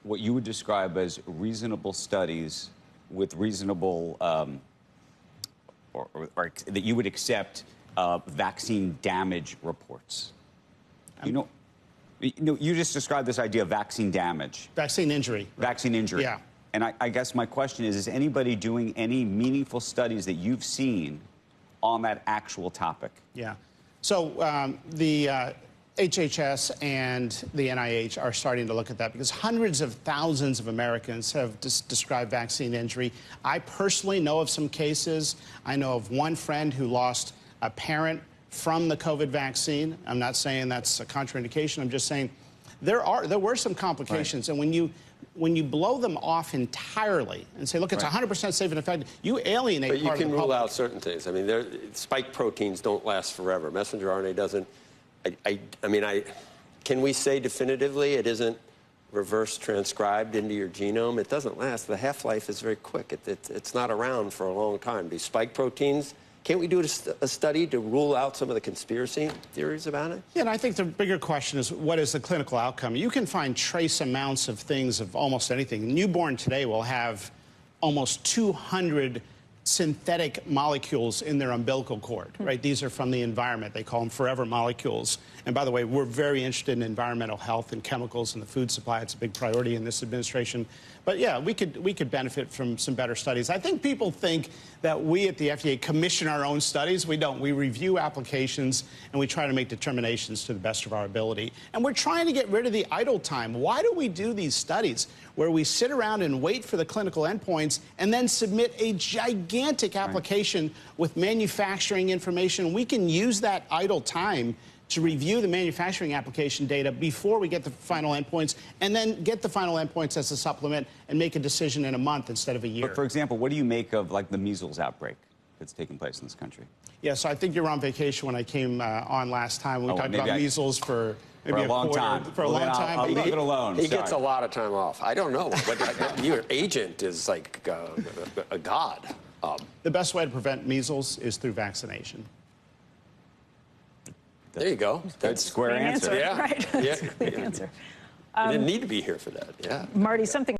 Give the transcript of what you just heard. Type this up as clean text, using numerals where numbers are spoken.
what you would describe as reasonable studies with reasonable, or that you would accept vaccine damage reports. You just described this idea of vaccine damage. Vaccine injury. Vaccine injury. Yeah. And I guess my question is anybody doing any meaningful studies that you've seen on that actual topic? Yeah. So the HHS and the NIH are starting to look at that because hundreds of thousands of Americans have described vaccine injury. I personally know of some cases. I know of one friend who lost a parent from the COVID vaccine. I'm not saying that's a contraindication. I'm just saying there were some complications. Right. And when you blow them off entirely and say, look, it's 100% safe and effective, you alienate part of the public. But you can rule out certain things. I mean, spike proteins don't last forever. Messenger RNA doesn't. Can we say definitively it isn't reverse transcribed into your genome? It doesn't last. The half-life is very quick. It's not around for a long time. These spike proteins, can't we do a study to rule out some of the conspiracy theories about it? Yeah, and I think the bigger question is, what is the clinical outcome? You can find trace amounts of things of almost anything. Newborn today will have almost 200 synthetic molecules in their umbilical cord, right? These are from the environment. They call them forever molecules. And by the way, we're very interested in environmental health and chemicals and the food supply. It's a big priority in this administration. But yeah, we could benefit from some better studies. I think people think that we at the FDA commission our own studies. We don't. We review applications and we try to make determinations to the best of our ability. And we're trying to get rid of the idle time. Why do we do these studies where we sit around and wait for the clinical endpoints and then submit a gigantic application with manufacturing information? We can use that idle time to review the manufacturing application data before we get the final endpoints, and then get the final endpoints as a supplement and make a decision in a month instead of a year. But for example, what do you make of like the measles outbreak that's taking place in this country? Yeah, so I think you were on vacation when I came on last time. We talked about measles for maybe a long quarter, time. For a long time. I'll leave it alone. He gets a lot of time off. I don't know, but your agent is like a god. The best way to prevent measles is through vaccination. There you go. That's a square answer. Yeah. Right. Yeah. That's a good answer. You didn't need to be here for that. Yeah. Marty, something